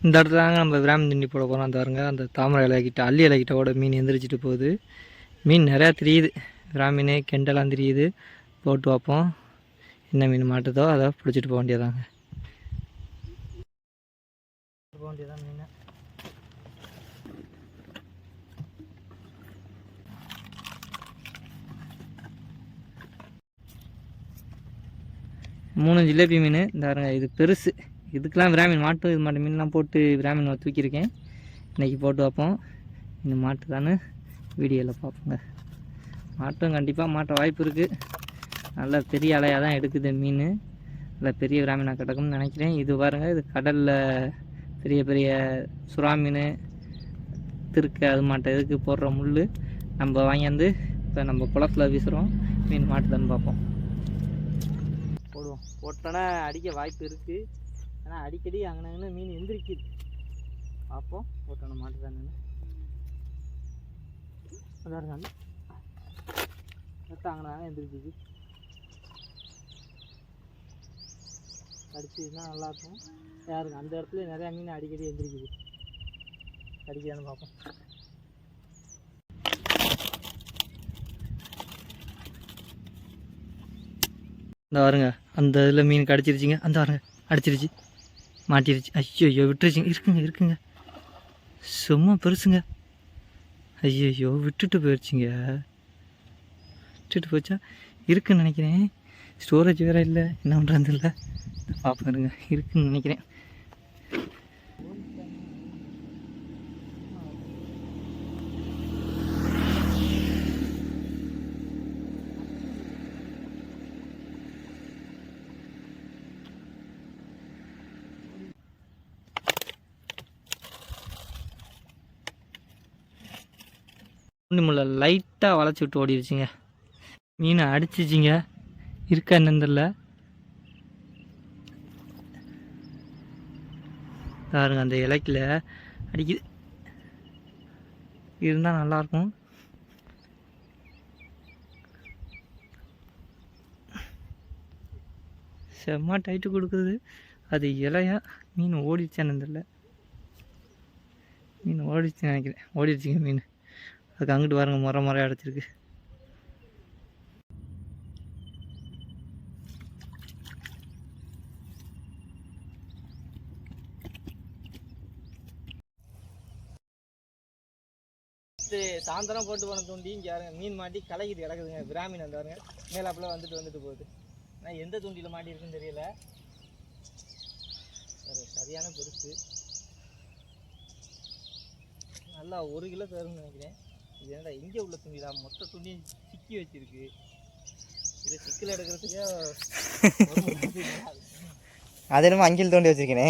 இந்த இடத்துல தாங்க நம்ம பிராமி தண்ணி போட போகிறோம். அந்த பாருங்க அந்த தாமரை இலைக்கிட்ட அல்லி இலைக்கிட்ட கூட மீன் எந்திரிச்சிட்டு போகுது. மீன் நிறையா தெரியுது, பிராமீன் கெண்டெல்லாம் தெரியுது. போட்டு வைப்போம், என்ன மீன் மாட்டுதோ அதை பிடிச்சிட்டு போக வேண்டியதாங்க. போக வேண்டியதான் மீன். மூணு ஜிலேபி மீன் இந்த பாருங்க, இது பெருசு. இதுக்கெலாம் பிராமீன் மாட்டும், இது மாட்டு மீன்லாம் போட்டு பிராமீன் தூக்கியிருக்கேன். இன்றைக்கி போட்டு வைப்போம். இந்த மாட்டு தானே வீடியோவில் பார்ப்போங்க. மாட்டும் கண்டிப்பாக மாட்ட வாய்ப்பு இருக்குது. நல்ல பெரிய அலையாக தான் எடுக்குது மீன். நல்ல பெரிய பிராமீனாக கிடக்கும்னு நினைக்கிறேன். இது பாருங்கள், இது கடலில் பெரிய பெரிய சுறா மீன், திருக்க அது மாட்டை இதுக்கு போடுற முள் நம்ம வாங்கியாந்து இப்போ நம்ம குளத்தில் வீசுகிறோம். மீன் மாட்டுதான்னு பார்ப்போம். போடுவோம், போட்டோன்னா அடிக்க வாய்ப்பு இருக்குது. ஆனால் அடிக்கடி அங்கனங்கன்னு மீன் எந்திரிக்குது. பார்ப்போம் போட்டோன்னா மாட்டுதான்னு. அதான் இருக்காங்க அங்கனாங்க எந்திரிக்குது. கடிச்சிதுன்னா நல்லாயிருக்கும். யாருங்க அந்த இடத்துல நிறையா மீன் அடிக்கடி எந்திரிக்குது. கடிக்கான்னு பார்ப்போம். இந்த பாருங்க, அந்த இதில் மீன் கடிச்சிருச்சிங்க. அந்த பாருங்க அடிச்சிருச்சு, மாட்டிருச்சு. ஐயோ விட்டுருச்சுங்க. இருக்குங்க சும்மா பெருசுங்க. ஐயோ விட்டுட்டு போயிடுச்சிங்க. விட்டுட்டு போச்சா இருக்குன்னு நினைக்கிறேன். ஸ்டோரேஜ் வேறு இல்லை, என்ன பண்ணுறது இல்லை. பார்ப்பேருங்க, இருக்குன்னு நினைக்கிறேன். முள்ள லைட்டாக வளைச்சி விட்டு ஓடிடுச்சிங்க. மீனை அடிச்சிச்சிங்க. இருக்கா என்னன்னு தெரியல. பாருங்க அந்த இலைக்கில் அடிக்குது. இருந்தால் நல்லாயிருக்கும். செம்ம டைட்டு கொடுக்குது. அது இலையா மீன் ஓடிடுச்சான்னு தெரியல. மீன் ஓடிடுச்சுன்னு நினைக்கிறேன். ஓடிடுச்சிங்க மீன். அதுக்கு அங்கிட்டு பாருங்க முறையாக அடைச்சிருக்கு. சாயந்தரம் போட்டு போன தூண்டி இங்கே யாருங்க மீன் மாட்டி கலக்கிட்டு கிடக்குதுங்க. பிராமீன் அந்த பாருங்க மேலாப்பில் வந்துட்டு போகுது. ஆனால் எந்த தூண்டியில் மாட்டி இருக்குன்னு தெரியல. சரியான பெருசு. நல்லா 1 கிலோ தரும்னு நினைக்கிறேன். இது ஏன்டா இங்கே உள்ள துண்டிடா, மொத்த துண்டியும் சிக்கி வச்சிருக்கு. இது சிக்கல் எடுக்கிறதுக்கே அது என்னமோ அங்கில் தோண்டி வச்சிருக்கேனே.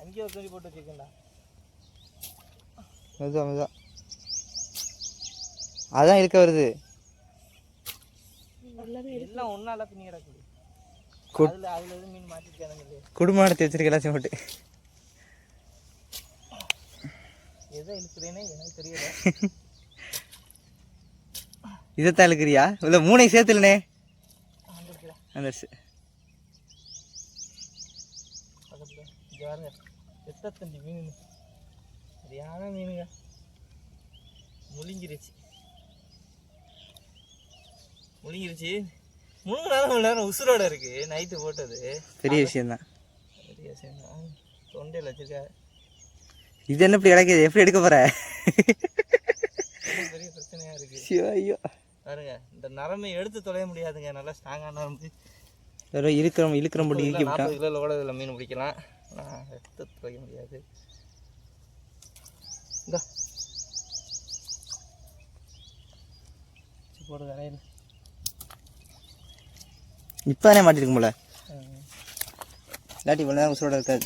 அங்கேயே ஒரு தூண்டி போட்டு வச்சிருக்கேன்டா. அதுதான் அதான் இருக்க வருது. எல்லாம் ஒன்னால பின்னி கிடக்குது. அதுல எதுவும் மீன் மாட்டிருக்கானுங்க. குடும்பம் எடுத்து வச்சிருக்க எல்லாத்தையும் போட்டு எதை இழுக்கிறேனே எனக்கு தெரியல. இதைத்தான் இழுக்கிறியா? இல்லை 3 சேர்த்துலனே வந்துருச்சு. எத்தத்தண்டி மீன், சரியான மீனுங்க. முழுங்கிருச்சு 3 மணி நேரம் உசுரோட இருக்கு. நைட்டு போட்டது பெரிய விஷயம்தான். தொண்டையில் வச்சிருக்க. இது என்ன இப்படி கிடக்குது, எப்படி எடுக்க போற? பெரிய பிரச்சனையா இருக்கு. ஐயோ பாருங்க, இந்த நரம்பை எடுத்து தொலைய முடியாதுங்க. நல்லா ஸ்ட்ராங்கான நரம்பு. வெறும் இழுக்கிற போட்டு இழுக்கி விட்டா 40 கிலோ கூட இதில் மீன் பிடிக்கலாம். ஆனால் எடுத்து தொலைய முடியாது. இந்த போடு கரையில் இப்போதானே மாட்டிருக்கும் போல. இல்லாட்டி இவ்வளோ நேரம் உசுரோட இருக்காது.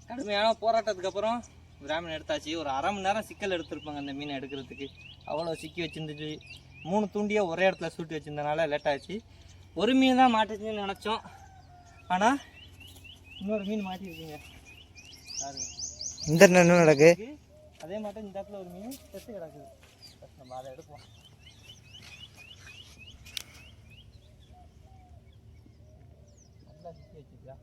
கடுமையான போராட்டத்துக்கு அப்புறம் பிராமீன் எடுத்தாச்சு. ஒரு 1/2 மணி நேரம் சிக்கல் எடுத்துருப்பாங்க அந்த மீனை எடுக்கிறதுக்கு. அவ்வளோ சிக்கி வச்சுருந்துச்சு. 3 தூண்டியை ஒரே இடத்துல சூட்டி வச்சுருந்தனால லேட் ஆச்சு. ஒரு மீன் தான் மாட்டுச்சுன்னு நினச்சோம். ஆனால் இன்னொரு மீன் மாட்டிருக்குங்க. இந்த என்ன நடக்கு? அதே மாட்டம் இந்த இடத்துல ஒரு மீன் செத்து கிடக்குது. நம்ம அதை எடுப்போம். நல்லா சிக்கி வச்சுக்கா.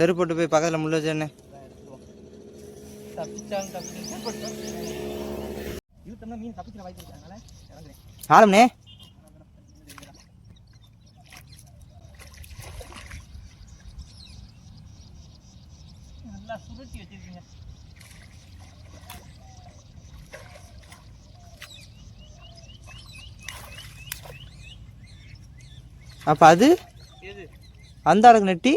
செருப்பு போட்டு போய் பக்கத்தில் முள்ள வச்சேன்னு ஆளும்ண்ணே. நல்லா சுருட்டி வச்சிருக்கீங்க. அப்போ அது எது அந்த ஆளுக்கு நெட்டி?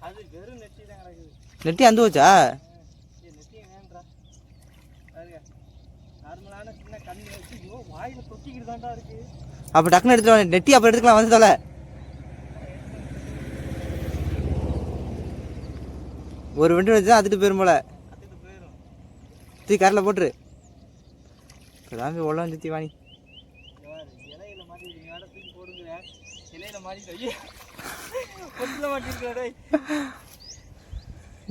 அது வெறும் நெட்டி தான் கிடக்குது. நெட்டி அந்த வச்சா நெட்டி வேண்டா. நார்மலான சின்ன கண்ணு வச்சு வாயில் தொட்டிக்கிட்டு தான்டா இருக்கு. அப்போ டக்குன்னு எடுத்துட்டு நெட்டி அப்போ எடுத்துக்கலாம் வந்து தொலை. ஒரு வண்டி வச்சு அதுட்டு போயிரும் போல. அதுக்கு போயிடும். தூக்கி கரில் போட்டுரு. கிளம்பி உள்ள வந்து வாணி இலையில மாட்டி தூக்கி போடுங்க. இலையில மாட்டிட்டு ஒட்டுல மாட்டிருக்கே.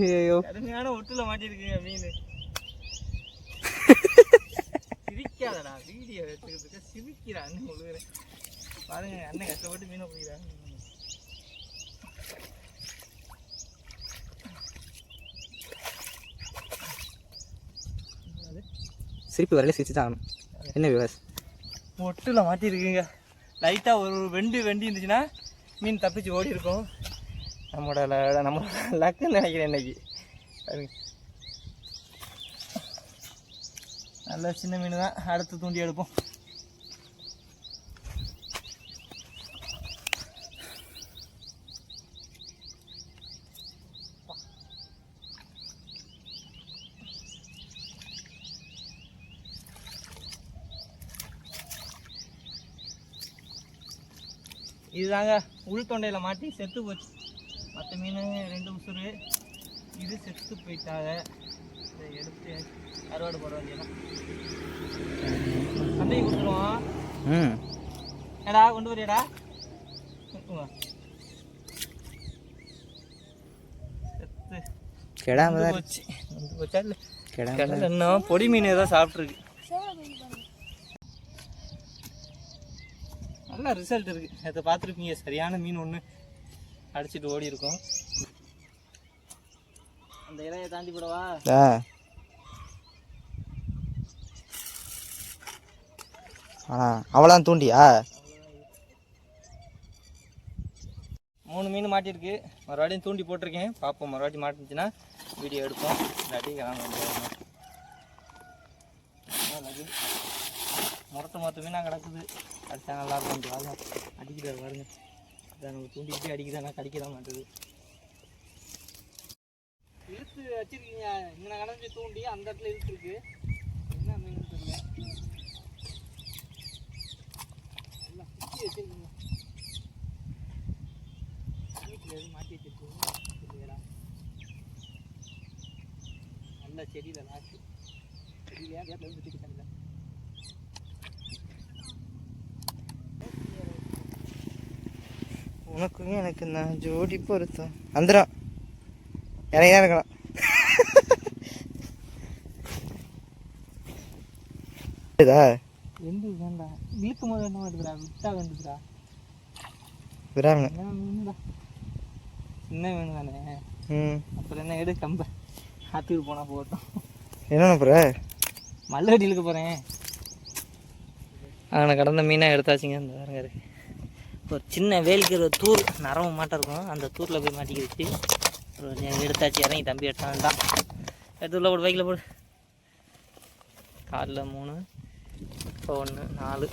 ஐயோ கடுமையான ஒட்டுல மாட்டிருக்குங்க மீன். சிரிக்காதடா வீடியோ எடுத்துக்கிறதுக்கு சிரிக்கிறா அண்ணன் முழுகிறேன் பாருங்க. அண்ணன் கஷ்டப்பட்டு மீனை பிடிக்கிறாங்க. சிரிப்பு வரையில சிரிச்சு தான் ஆகணும். என்ன விவாஸ் ஒட்டுல மாட்டிருக்குங்க. லைட்டாக ஒரு வெண்டி இருந்துச்சுன்னா மீன் தப்பிச்சு ஓடி இருக்கும். நம்மளோட லக்குன்னு நினைக்கிறேன் இன்னைக்கு. நல்ல சின்ன மீன் தான். அடுத்து தூண்டி எடுப்போம். இதுதாங்க உள் தொண்டையில் மாட்டி செத்து போச்சு. மற்ற மீன் 2 உசுறு. இது செத்து போயிட்டாங்க. இதை எடுத்து அறுவடை போட வேண்டியதான். சண்டைக்கு கொடுத்துருவோம். ஏடா கொண்டு வரையடா. செத்து கெடாம போச்சு. போச்சா இல்லை கடல் இன்னும் பொடி மீன் ஏதாவது சாப்பிட்ருக்கு. நல்லா ரிசல்ட் இருக்குது. அதை பார்த்துருப்பீங்க. சரியான மீன் ஒன்று அடிச்சுட்டு ஓடி இருக்கும். அந்த இலையை தாண்டி போடவா? அவ்வளோதான் தூண்டியா? 3 மீன் மாட்டிருக்கு. மறுபடியும் தூண்டி போட்டிருக்கேன். பார்ப்போம். மறுபடியும் மாட்டிருந்துச்சுன்னா வீடியோ எடுப்போம். இல்லாட்டி கிளம்ப மொத்த மீனாக கிடக்குது. அடித்தா நல்லா இருக்கும். அடிக்கிறாரு பாருங்க. அதான் நம்ம தூண்டிக்கிட்டே அடிக்கிறதா கடிக்க தான் மாட்டுது. இழுத்து வச்சிருக்கீங்க. இங்கே கடந்து தூண்டி அந்த இடத்துல இழுத்துருக்கு. என்ன மீன் தெரியல. நல்லா சுற்றி வச்சிருக்கீங்க. வீட்டில் எதுவும் மாட்டி வச்சிருக்கீங்க இல்லையா? நல்லா செடியில் லாஸ்ட்டு செடியிலையா கேட்டில் இருந்து சுற்றி தண்ணியில் உனக்கும் எனக்கு நான் ஜோடி பொருத்தம் வந்துடும். எனக்கு தான் இருக்கலாம். எந்த வேண்டாம் இழுக்கும் போது என்ன வருதுடா. விட்டா வந்துடுறா. விராமன் மீன் சின்ன மீன் தானே. அப்புறம் என்ன எடு கம்ப ஆற்றுக்கு போனால் போகட்டும். என்ன போகிற? மல்லடி இழுக்க போகிறேன். அங்கே கடந்த மீனாக எடுத்தாச்சுங்க. அந்த வேறங்க இருக்குது. ஒரு சின்ன வேலிக்கிற தூர் நரம்பு மாட்டம் இருக்கும். அந்த தூரில் போய் மாட்டிக்கிடுச்சு. எடுத்தாச்சு. இறங்கி தம்பி எடுத்தான் தான். எடுத்து உள்ள போடு. பைக்கில் போடு. காலில் 3 இப்போ 1 4